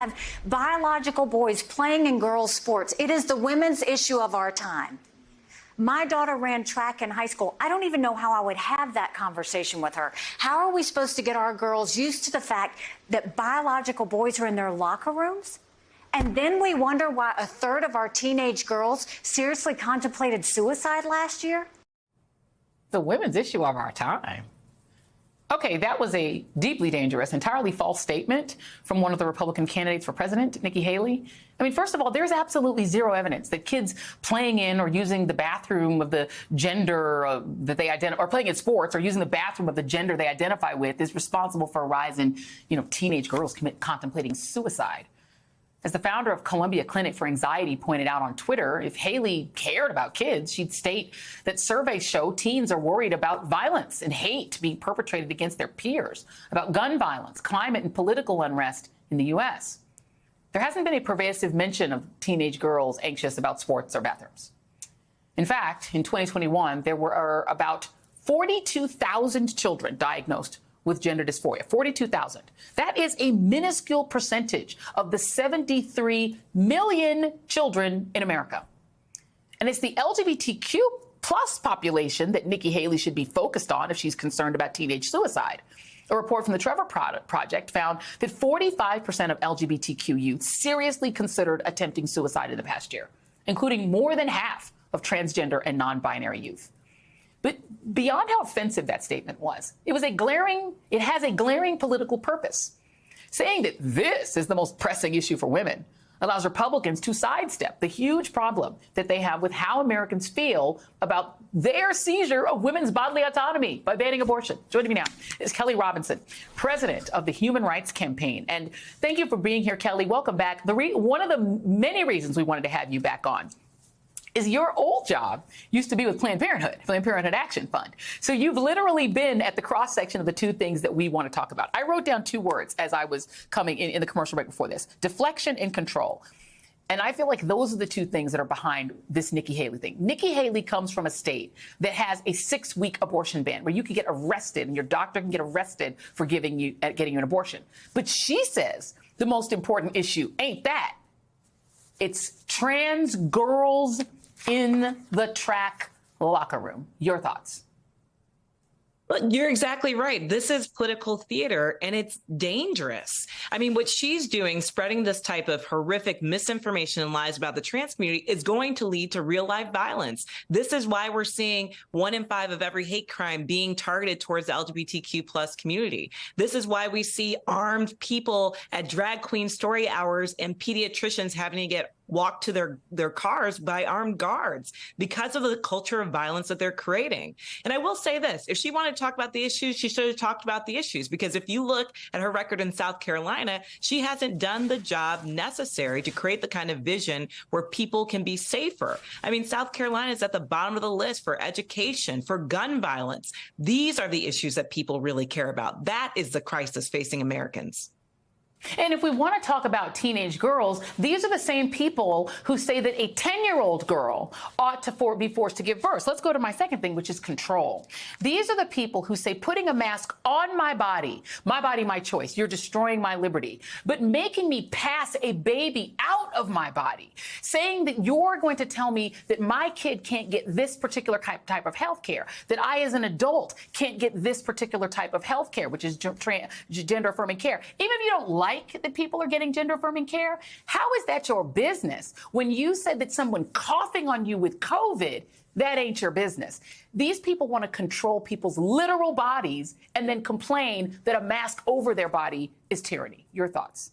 have biological boys playing in girls' sports. It is the women's issue of our time. My daughter ran track in high school. I don't even know how I would have that conversation with her. How are we supposed to get our girls used to the fact that biological boys are in their locker rooms? And then we wonder why a third of our teenage girls seriously contemplated suicide last year? The women's issue of our time. Okay, that was a deeply dangerous, entirely false statement from one of the Republican candidates for president, Nikki Haley. I mean, first of all, there's absolutely zero evidence that kids playing in or using the bathroom of the gender that they identify, or playing in sports or using the bathroom of the gender they identify with is responsible for a rise in, teenage girls contemplating suicide. As the founder of Columbia Clinic for Anxiety pointed out on Twitter, if Haley cared about kids, she'd state that surveys show teens are worried about violence and hate being perpetrated against their peers, about gun violence, climate and political unrest in the U.S. There hasn't been a pervasive mention of teenage girls anxious about sports or bathrooms. In fact, in 2021, there were about 42,000 children diagnosed with gender dysphoria, 42,000. That is a minuscule percentage of the 73 million children in America. And it's the LGBTQ plus population that Nikki Haley should be focused on if she's concerned about teenage suicide. A report from the Trevor Project found that 45% of LGBTQ youth seriously considered attempting suicide in the past year, including more than half of transgender and non-binary youth. But beyond how offensive that statement was, it has a glaring political purpose. Saying that this is the most pressing issue for women allows Republicans to sidestep the huge problem that they have with how Americans feel about their seizure of women's bodily autonomy by banning abortion. Joining me now is Kelly Robinson, president of the Human Rights Campaign. And thank you for being here, Kelly. Welcome back. One of the many reasons we wanted to have you back on is your old job used to be with Planned Parenthood Action Fund. So you've literally been at the cross-section of the two things that we want to talk about. I wrote down two words as I was coming in the commercial break before this: deflection and control. And I feel like those are the two things that are behind this Nikki Haley thing. Nikki Haley comes from a state that has a 6-week abortion ban where you can get arrested and your doctor can get arrested for getting you an abortion. But she says the most important issue ain't that. It's trans girls in the track locker room. Your thoughts? Well, you're exactly right. This is political theater, and it's dangerous. I mean, what she's doing, spreading this type of horrific misinformation and lies about the trans community, is going to lead to real life violence. This is why we're seeing 1 in 5 of every hate crime being targeted towards the LGBTQ plus community. This is why we see armed people at drag queen story hours and pediatricians having to get walked to their cars by armed guards because of the culture of violence that they're creating. And I will say this, if she wanted to talk about the issues, she should have talked about the issues, because if you look at her record in South Carolina, she hasn't done the job necessary to create the kind of vision where people can be safer. I mean, South Carolina is at the bottom of the list for education, for gun violence. These are the issues that people really care about. That is the crisis facing Americans. And if we want to talk about teenage girls, these are the same people who say that a 10-year-old girl ought to be forced to give birth. Let's go to my second thing, which is control. These are the people who say putting a mask on my body, my choice, you're destroying my liberty, but making me pass a baby out of my body, saying that you're going to tell me that my kid can't get this particular type of health care, that I as an adult can't get this particular type of health care, which is gender-affirming care. Even if you don't like that people are getting gender-affirming care, how is that your business? When you said that someone coughing on you with COVID, that ain't your business. These people want to control people's literal bodies and then complain that a mask over their body is tyranny. Your thoughts?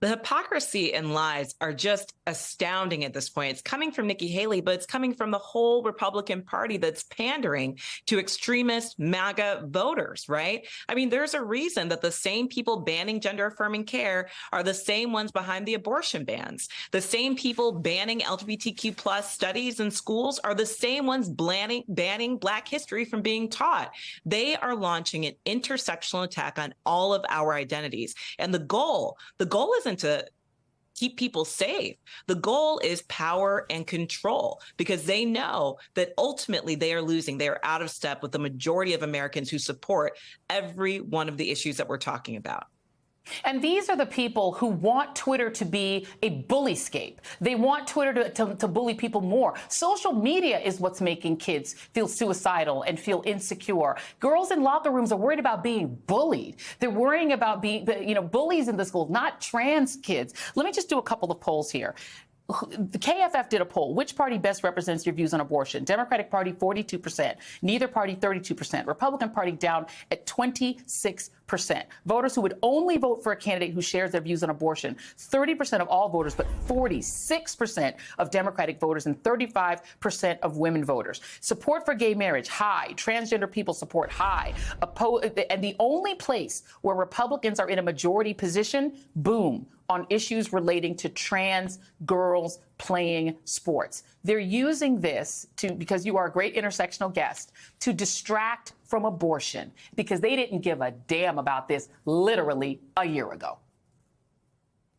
The hypocrisy and lies are just astounding at this point. It's coming from Nikki Haley, but it's coming from the whole Republican Party that's pandering to extremist MAGA voters, right? I mean, there's a reason that the same people banning gender-affirming care are the same ones behind the abortion bans. The same people banning LGBTQ plus studies in schools are the same ones banning Black history from being taught. They are launching an intersectional attack on all of our identities. And the goal isn't to keep people safe. The goal is power and control, because they know that ultimately they are losing. They are out of step with the majority of Americans who support every one of the issues that we're talking about. And these are the people who want Twitter to be a bullyscape. They want Twitter to bully people more. Social media is what's making kids feel suicidal and feel insecure. Girls in locker rooms are worried about being bullied. They're worrying about being, bullies in the schools, not trans kids. Let me just do a couple of polls here. The KFF did a poll. Which party best represents your views on abortion? Democratic Party, 42%. Neither party, 32%. Republican Party down at 26%. Voters who would only vote for a candidate who shares their views on abortion, 30% of all voters, but 46% of Democratic voters and 35% of women voters. Support for gay marriage, high. Transgender people support, high. And the only place where Republicans are in a majority position, boom, on issues relating to trans girls playing sports. They're using this because you are a great intersectional guest, to distract from abortion, because they didn't give a damn about this literally a year ago.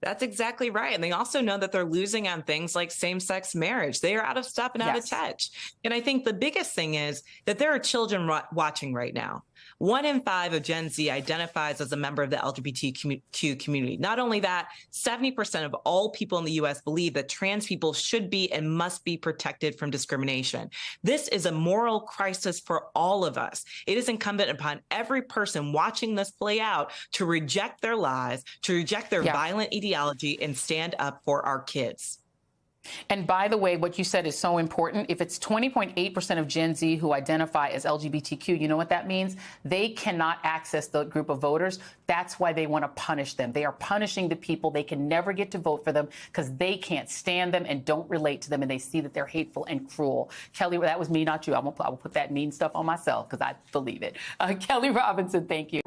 That's exactly right. And they also know that they're losing on things like same-sex marriage. They are out of step and out of touch. And I think the biggest thing is that there are children watching right now. 1 in 5 of Gen Z identifies as a member of the LGBTQ community. Not only that, 70% of all people in the U.S. believe that trans people should be and must be protected from discrimination. This is a moral crisis for all of us. It is incumbent upon every person watching this play out to reject their lies, to reject their violent ideology, and stand up for our kids. And by the way, what you said is so important. If it's 20.8% of Gen Z who identify as LGBTQ, you know what that means? They cannot access the group of voters. That's why they want to punish them. They are punishing the people. They can never get to vote for them because they can't stand them and don't relate to them, and they see that they're hateful and cruel. Kelly, that was me, not you. I will put that mean stuff on myself because I believe it. Kelly Robinson, thank you.